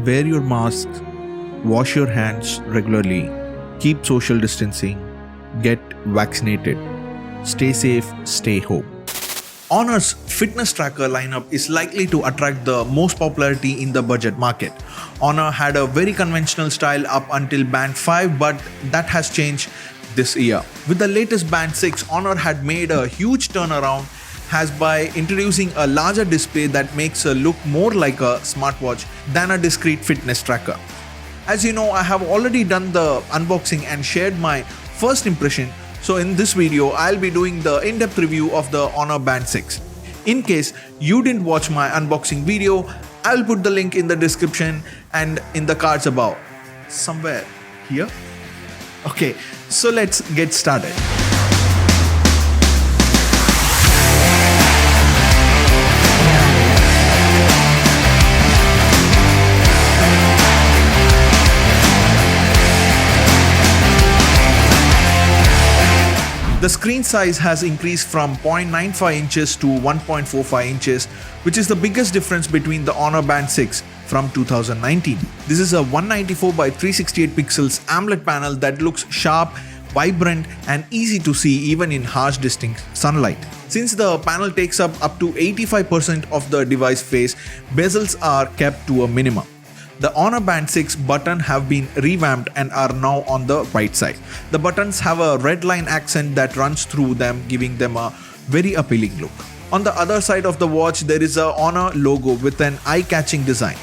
Wear your mask, wash your hands regularly, keep social distancing, get vaccinated. Stay safe, stay home. Honor's fitness tracker lineup is likely to attract the most popularity in the budget market. Honor had a very conventional style up until Band 5, but that has changed this year. With the latest Band 6, Honor had made a huge turnaround as by introducing a larger display that makes it look more like a smartwatch than a discrete fitness tracker. As you know, I have already done the unboxing and shared my first impression. So in this video, I'll be doing the in-depth review of the Honor Band 6. In case you didn't watch my unboxing video, I'll put the link in the description and in the cards above. Somewhere here. Okay, so let's get started. The screen size has increased from 0.95 inches to 1.45 inches, which is the biggest difference between the Honor Band 6 from 2019. This is a 194 by 368 pixels AMOLED panel that looks sharp, vibrant and easy to see even in harsh distinct sunlight. Since the panel takes up to 85% of the device face, bezels are kept to a minimum. The Honor Band 6 buttons have been revamped and are now on the right side. The buttons have a red line accent that runs through them, giving them a very appealing look. On the other side of the watch, there is a Honor logo with an eye-catching design.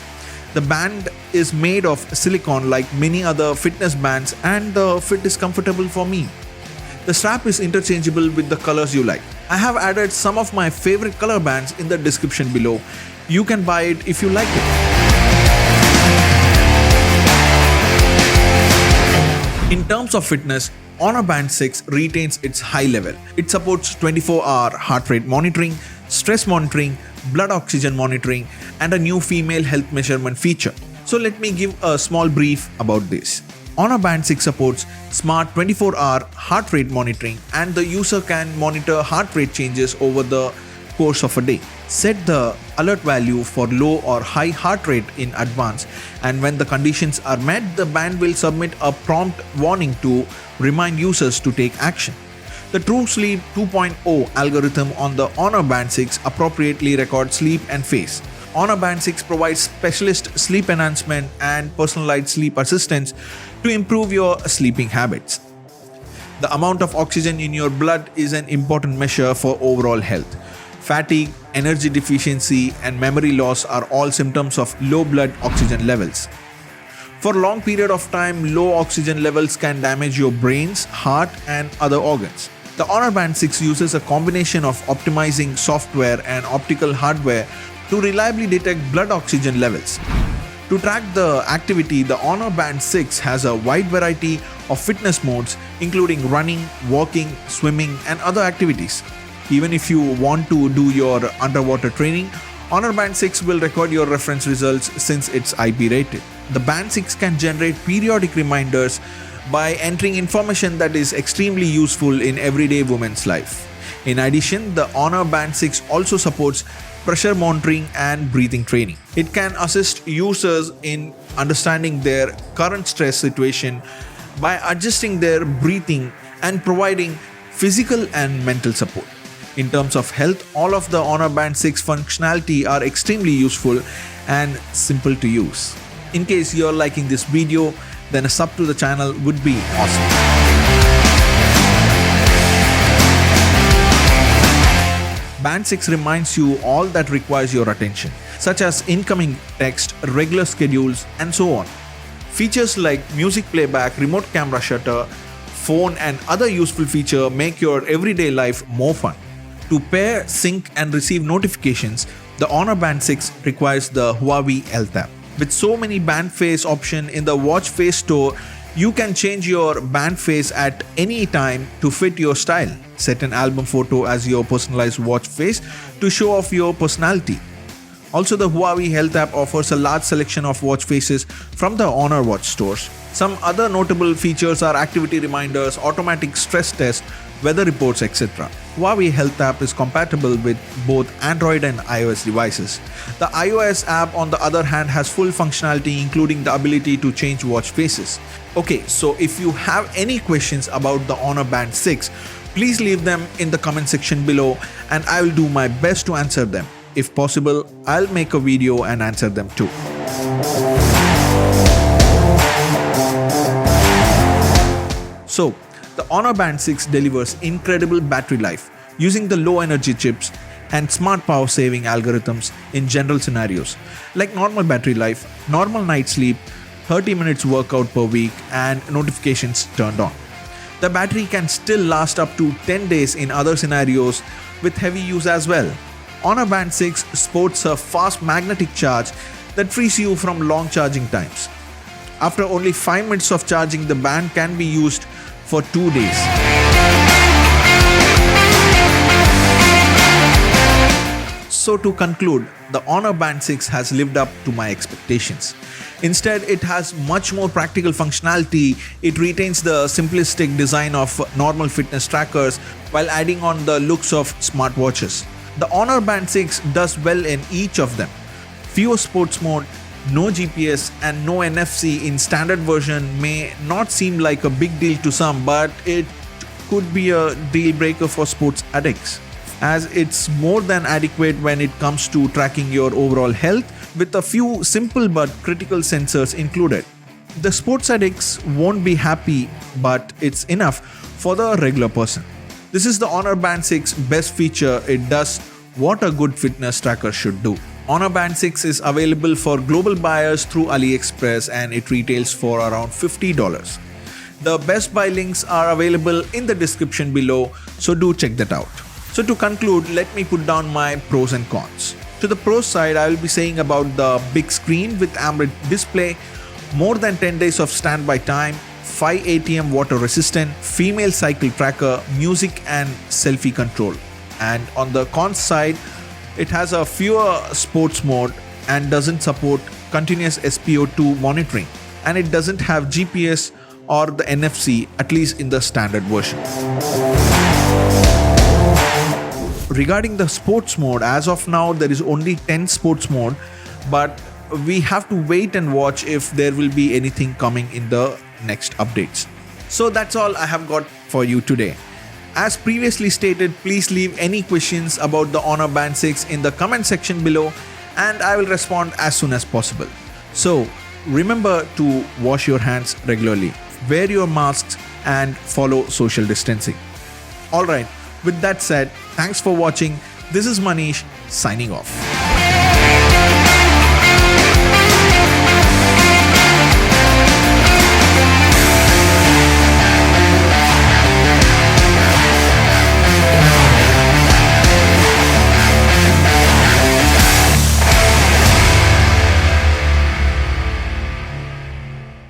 The band is made of silicone like many other fitness bands, and the fit is comfortable for me. The strap is interchangeable with the colors you like. I have added some of my favorite color bands in the description below. You can buy it if you like it. In terms of fitness, Honor Band 6 retains its high level. It supports 24-hour heart rate monitoring, stress monitoring, blood oxygen monitoring, and a new female health measurement feature. So let me give a small brief about this. Honor Band 6 supports smart 24-hour heart rate monitoring, and the user can monitor heart rate changes over the course of a day. Set the alert value for low or high heart rate in advance, and when the conditions are met, the band will submit a prompt warning to remind users to take action. The True Sleep 2.0 algorithm on the Honor Band 6 appropriately records sleep and face. Honor Band 6 provides specialist sleep enhancement and personalized sleep assistance to improve your sleeping habits. The amount of oxygen in your blood is an important measure for overall health. Fatigue, energy deficiency, and memory loss are all symptoms of low blood oxygen levels. For a long period of time, low oxygen levels can damage your brains, heart, and other organs. The Honor Band 6 uses a combination of optimizing software and optical hardware to reliably detect blood oxygen levels. To track the activity, the Honor Band 6 has a wide variety of fitness modes, including running, walking, swimming, and other activities. Even if you want to do your underwater training, Honor Band 6 will record your reference results since it's IP rated. The Band 6 can generate periodic reminders by entering information that is extremely useful in everyday women's life. In addition, the Honor Band 6 also supports pressure monitoring and breathing training. It can assist users in understanding their current stress situation by adjusting their breathing and providing physical and mental support. In terms of health, all of the Honor Band 6 functionality are extremely useful and simple to use. In case you're liking this video, then a sub to the channel would be awesome. Band 6 reminds you all that requires your attention, such as incoming text, regular schedules, and so on. Features like music playback, remote camera shutter, phone, and other useful features make your everyday life more fun. To pair, sync, and receive notifications, the Honor Band 6 requires the Huawei Health app. With so many band face options in the watch face store, you can change your band face at any time to fit your style. Set an album photo as your personalized watch face to show off your personality. Also, the Huawei Health app offers a large selection of watch faces from the Honor watch stores. Some other notable features are activity reminders, automatic stress test, weather reports, etc. Huawei Health app is compatible with both Android and iOS devices. The iOS app, on the other hand, has full functionality including the ability to change watch faces. Okay, so if you have any questions about the Honor Band 6, please leave them in the comment section below and I will do my best to answer them. If possible, I'll make a video and answer them too. So, the Honor Band 6 delivers incredible battery life using the low energy chips and smart power saving algorithms in general scenarios like normal battery life, normal night sleep, 30 minutes workout per week and notifications turned on. The battery can still last up to 10 days in other scenarios with heavy use as well. Honor Band 6 sports a fast magnetic charge that frees you from long charging times. After only 5 minutes of charging, the band can be used for 2 days. So to conclude, the Honor Band 6 has lived up to my expectations. Instead, it has much more practical functionality. It retains the simplistic design of normal fitness trackers while adding on the looks of smartwatches. The Honor Band 6 does well in each of them. Fewer sports mode, no GPS and no NFC in standard version may not seem like a big deal to some, but it could be a deal breaker for sports addicts, as it's more than adequate when it comes to tracking your overall health with a few simple but critical sensors included. The sports addicts won't be happy, but it's enough for the regular person. This is the Honor Band 6 best feature. It does what a good fitness tracker should do. Honor Band 6 is available for global buyers through AliExpress and it retails for around $50. The best buy links are available in the description below, so do check that out. So to conclude, let me put down my pros and cons. To the pros side, I will be saying about the big screen with AMOLED display, more than 10 days of standby time, 5 ATM water resistant, female cycle tracker, music and selfie control. And on the cons side, it has a fewer sports mode and doesn't support continuous SpO2 monitoring, and it doesn't have GPS or the NFC, at least in the standard version. Regarding the sports mode, as of now there is only 10 sports mode, but we have to wait and watch if there will be anything coming in the next updates. So that's all I have got for you today. As previously stated, please leave any questions about the Honor Band 6 in the comment section below and I will respond as soon as possible. So remember to wash your hands regularly, wear your masks and follow social distancing. Alright, with that said, thanks for watching. This is Manish signing off.